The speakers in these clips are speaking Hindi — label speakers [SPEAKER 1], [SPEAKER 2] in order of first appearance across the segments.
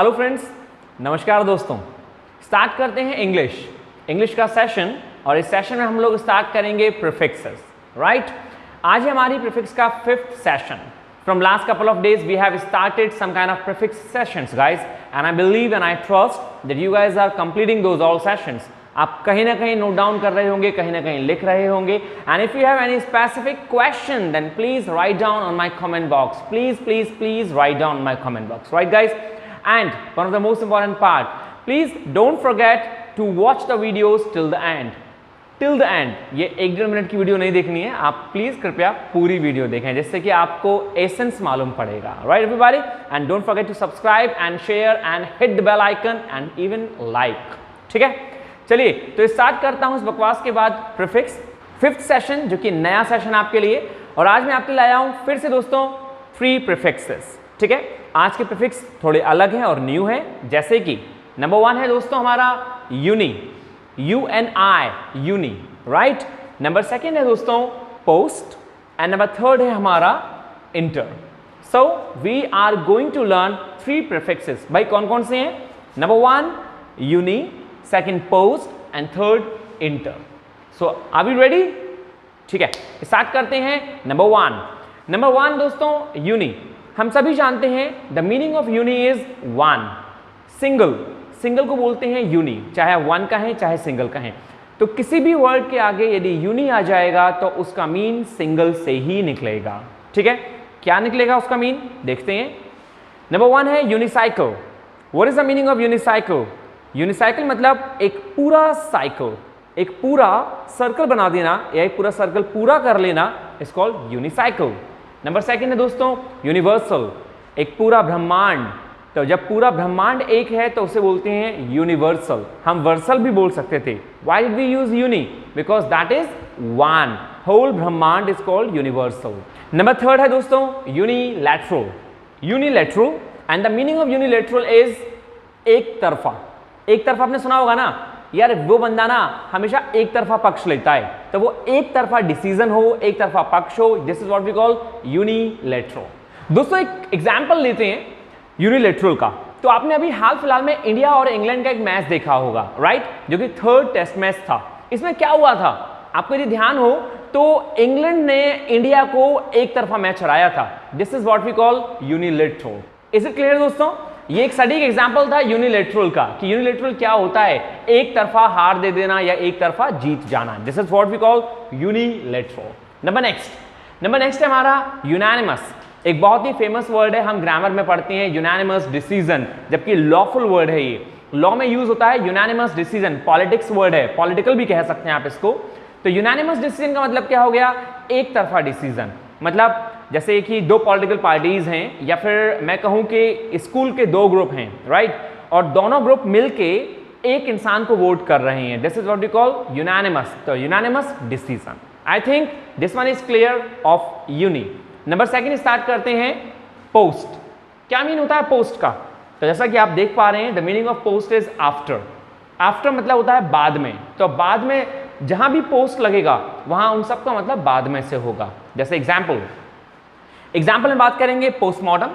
[SPEAKER 1] हेलो फ्रेंड्स, नमस्कार दोस्तों। स्टार्ट करते हैं इंग्लिश का सेशन और इस सेशन में हम लोग स्टार्ट करेंगे प्रीफिक्सेस, राइट। आज है हमारी प्रीफिक्स का 5th session. From last couple of days we have started some kind of prefix sessions guys, and I believe and I trust that you guys are completing those all sessions. आप कहीं ना कहीं नोट डाउन कर रहे होंगे, कहीं ना कहीं लिख रहे होंगे, and if you have any specific question then please write down on my comment box. Please write down on my comment box, right guys? And one of the most important part, please don't forget to watch the videos till the end. Till the end, ये 1-1.5 मिनट की वीडियो नहीं देखनी है, आप प्लीज कृपया पूरी वीडियो देखें जिससे कि आपको एसेंस मालूम पड़ेगा, right everybody. And don't forget to subscribe and share and hit the bell icon and even like, ठीक है। चलिए तो स्टार्ट करता हूं इस बकवास के बाद प्रीफिक्स 5th सेशन, जो कि नया सेशन आपके लिए। और आज मैं आपके लिए लाया हूं फिर से दोस्तों 3 प्रीफिक्सेस, ठीक है। आज के प्रीफिक्स थोड़े अलग हैं और न्यू हैं, जैसे कि नंबर 1 है दोस्तों हमारा uni, UNI, uni, right. Number 2 है दोस्तों पोस्ट एंड नंबर 3 है हमारा inter. So we are going to learn 3 prefixes. भाई कौन कौन से हैं? Number 1 uni, 2nd post and 3rd inter. So are we ready? ठीक है, स्टार्ट करते हैं। नंबर 1 दोस्तों यूनी। हम सभी जानते हैं the meaning of uni is 1, single को बोलते हैं यूनी, चाहे 1 का है चाहे सिंगल का है। तो किसी भी वर्ड के आगे यदि यूनी आ जाएगा तो उसका मीन सिंगल से ही निकलेगा, ठीक है। क्या निकलेगा उसका मीन, देखते हैं। नंबर 1 है unicycle. What is the meaning of unicycle? Unicycle मतलब एक पूरा साइकिल, एक पूरा सर्कल बना देना या एक पूरा सर्कल पूरा कर लेना इज कॉल्ड यूनिसाइकिल। नंबर 2 है दोस्तों यूनिवर्सल, एक पूरा ब्रह्मांड। तो जब पूरा ब्रह्मांड एक है तो उसे बोलते हैं यूनिवर्सल। हम वर्सल भी बोल सकते थे। Why did we use uni? Because that is 1. Whole ब्रह्मांड is called universal. नंबर 3 है दोस्तों unilateral. Unilateral and the meaning of unilateral is एक तरफा। एक तरफा आपने सुना होगा ना यार, वो बंदा ना हमेशा एक तरफा पक्ष लेता है, तो वो एक तरफा डिसीजन हो, एक तरफा पक्ष हो, this is what we call unilateral. दोस्तों एक एग्जांपल लेते हैं यूनिलैटरल का। तो आपने अभी हाल फिलहाल में इंडिया और इंग्लैंड का एक मैच देखा होगा, राइट, जो कि 3rd टेस्ट मैच था। इसमें क्या हुआ था, आपको यदि ध्यान हो तो इंग्लैंड ने इंडिया को एक तरफा मैच हराया था। This is what we call unilateral. Is it clear दोस्तों? ये एक सटीक एग्जांपल था यूनिलैटरल का कि यूनिलैटरल क्या होता है, एक तरफा हार दे देना या एक तरफा जीत जाना। This is what we call unilateral. Number next है हमारा यूनानिमस। एक बहुत ही फेमस वर्ड है, हम ग्रामर में पढ़ते हैं यूनानिमस डिसीजन, जबकि लॉफुल वर्ड है। ये लॉ में यूज होता है यूनानिमस डिसीजन। पॉलिटिक्स वर्ड है, पॉलिटिकल भी कह सकते हैं आप इसको। तो यूनानिमस डिसीजन का मतलब क्या हो गया, एक तरफा डिसीजन। मतलब जैसे कि 2 पॉलिटिकल पार्टीज हैं या फिर मैं कहूं कि स्कूल के 2 ग्रुप हैं, राइट, और दोनों ग्रुप मिलके एक इंसान को वोट कर रहे हैं। This is what we call unanimous. तो unanimous decision. I think this one is clear of uni. Number 2 start करते हैं पोस्ट। क्या मीन होता है पोस्ट का? तो जैसा कि आप देख पा रहे हैं the meaning of post is after. After मतलब होता है बाद में। तो बाद में जहां भी पोस्ट लगेगा वहां उन सब का मतलब बाद में से होगा। जैसे एग्जाम्पल में बात करेंगे पोस्टमार्टम।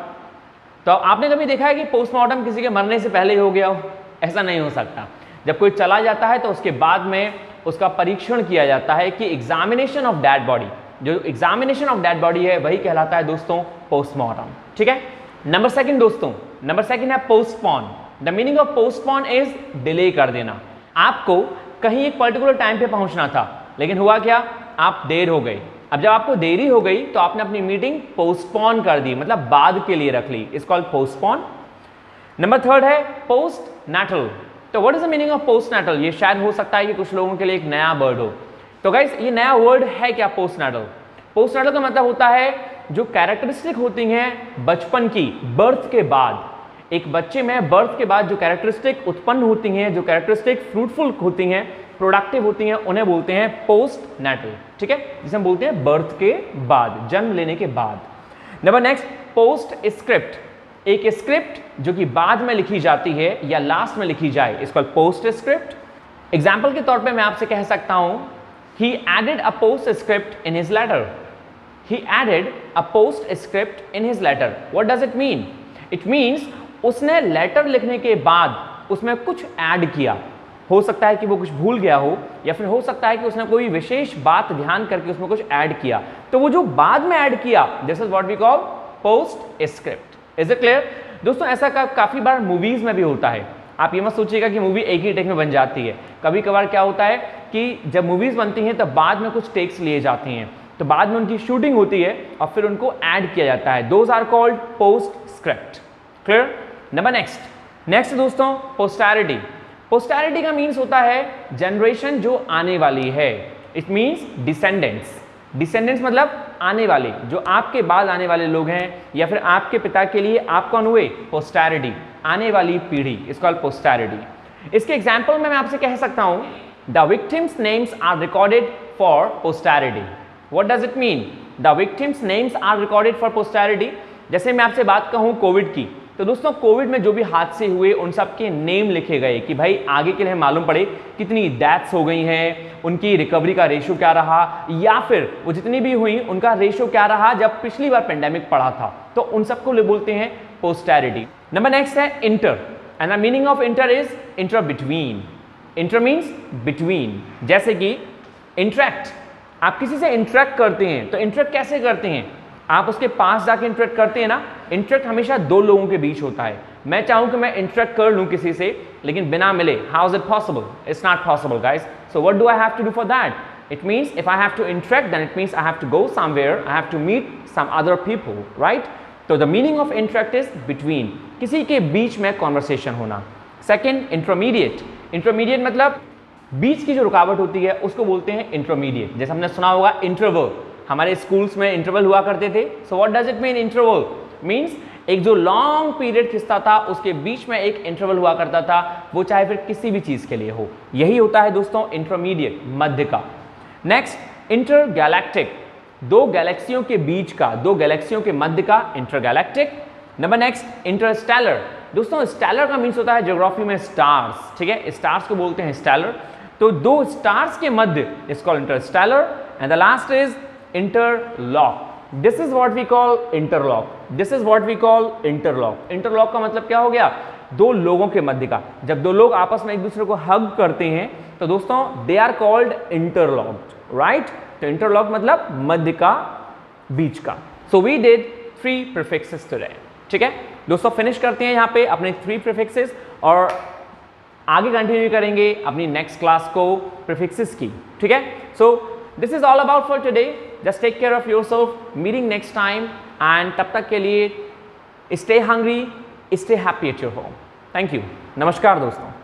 [SPEAKER 1] तो आपने कभी देखा है कि पोस्टमार्टम किसी के मरने से पहले ही हो गया हो? ऐसा नहीं हो सकता। जब कोई चला जाता है तो उसके बाद में उसका परीक्षण किया जाता है कि एग्जामिनेशन ऑफ डेड बॉडी, जो एग्जामिनेशन ऑफ डेड बॉडी है वही कहलाता है दोस्तों पोस्टमार्टम, ठीक है। नंबर 2 दोस्तों, नंबर 2 है postpone. The meaning of postpone is delay कर देना। आपको कहीं एक पर्टिकुलर टाइम पे पहुंचना था, लेकिन हुआ क्या, आप देर हो गई। अब जब आपको देरी हो गई तो आपने अपनी मीटिंग पोस्टपोन कर दी, मतलब बाद के लिए रख ली। It's called postpone. नंबर 3 है पोस्टनैटल। तो what is the meaning of postnatal? ये शायद हो सकता है कि कुछ लोगों के लिए एक नया वर्ड हो। तो गाइस ये नया वर्ड है क्या पोस्टनैटल? पोस्टनैटल का मतलब होता है जो कैरेक्टरिस्टिक होती हैं बचपन की, बर्थ के बाद। एक बच्चे में बर्थ के बाद जो कैरेक्टरिस्टिक उत्पन्न होती हैं, जो कैरेक्टरिस्टिक फ्रूटफुल होती हैं, प्रोडक्टिव होती हैं, उन्हें बोलते हैं पोस्टनैटल, ठीक है, जिसे हम बोलते हैं बर्थ के बाद, जन्म लेने के बाद। Number next post script. एक स्क्रिप्ट जो कि बाद में लिखी जाती है या लास्ट में लिखी जाए, इसको पोस्ट स्क्रिप्ट। एग्जाम्पल के तौर पे मैं आपसे कह सकता हूं he added a postscript in his letter. He added a postscript in his letter. What does it mean? It means उसने लेटर लिखने के बाद उसमें कुछ ऐड किया। हो सकता है कि वो कुछ भूल गया हो, या फिर हो सकता है कि उसने कोई विशेष बात ध्यान करके उसमें कुछ ऐड किया, तो वो जो बाद में ऐड किया, this is what we call postscript. Is it clear दोस्तों? ऐसा काफी बार मूवीज में भी होता है। आप ये मत सोचिएगा कि मूवी एक ही टेक में बन जाती है। कभी कभार क्या होता है कि जब मूवीज बनती हैं तब बाद में कुछ टेक्स लिए जाते हैं, तो बाद में उनकी शूटिंग होती है और फिर उनको ऐड किया जाता है। Those are called postscript. Clear? Number next दोस्तों, पोस्टैरिटी। पोस्टैरिटी का मीन्स होता है जनरेशन जो आने वाली है। It means descendants. डिसेंडेंट्स मतलब आने वाले, जो आपके बाद आने वाले लोग हैं, या फिर आपके पिता के लिए आप कौन हुए? पोस्टैरिटी, आने वाली पीढ़ी, इसको कॉल्ड पोस्टैरिटी। इसके एग्जाम्पल में मैं आपसे कह सकता हूं, the victims names are recorded for posterity. What does it mean? The victims names are recorded for posterity. जैसे मैं आपसे बात कहूं कोविड की, तो दोस्तों कोविड में जो भी हादसे हुए उन सब के नेम लिखे गए कि भाई आगे के लिए मालूम पड़े कितनी डेथ्स हो गई हैं, उनकी रिकवरी का रेशो क्या रहा, या फिर वो जितनी भी हुई उनका रेशो क्या रहा जब पिछली बार पेंडेमिक पड़ा था। तो उन सबको बोलते हैं पोस्टैरिटी। नंबर नेक्स्ट है inter, and the meaning of inter is inter between. Inter means between. जैसे कि इंटरेक्ट, आप किसी से इंटरेक्ट करते हैं, तो इंटरेक्ट कैसे करते हैं? आप उसके पास जाके इंटरेक्ट करते हैं ना। इंटरेक्ट हमेशा दो लोगों के बीच होता है। मैं चाहूं कि मैं इंटरेक्ट कर लूं किसी से लेकिन बिना मिले, how is it possible? It's not possible guys. So what do I have to do for that? It means if I have to interact, then it means I have to go somewhere, I have to meet some other people, right? तो the meaning of interact is between, किसी के बीच में कॉन्वर्सेशन होना। Second, intermediate. इंटरमीडिएट मतलब बीच की जो रुकावट होती है उसको बोलते हैं इंटरमीडिएट। जैसे हमने सुना होगा इंटरवल, हमारे स्कूल्स में इंटरवल हुआ करते थे। So what does it mean? Interval means एक जो लॉन्ग पीरियड खिंचता था उसके बीच में एक इंटरवल हुआ करता था, वो चाहे फिर किसी भी चीज के लिए हो। यही होता है दोस्तों इंटरमीडिएट, मध्य का। नेक्स्ट, इंटरगैलेक्टिक, दो गैलेक्सियों के बीच का, दो गैलेक्सियों के मध्य का, इंटरगैलेक्टिक। Number next, Interstellar. दोस्तों स्टेलर का मीन्स होता है ज्योग्राफी में स्टार्स, ठीक है? स्टार्स को बोलते हैं स्टेलर। तो दो स्टार्स के मध्य is called interstellar. And the last is interlock. This is what we call interlock. This is what we call interlock. Interlock का मतलब क्या हो गया? दो लोगों के मध्य का। जब दो लोग आपस में एक दूसरे को हग करते हैं तो दोस्तों they are called interlocked, right? तो इंटरलॉक मतलब मध्य का, बीच का। So we did 3 prefixes today, ठीक है दोस्तों? फिनिश करते हैं यहाँ पे अपने 3 प्रीफिक्सेस और आगे कंटिन्यू करेंगे अपनी नेक्स्ट क्लास को प्रीफिक्सेस की, ठीक है? So this is all about for today. Just take care of yourself, meeting next time, and तब तक के लिए stay hungry, stay happy at your home. Thank you. नमस्कार दोस्तों।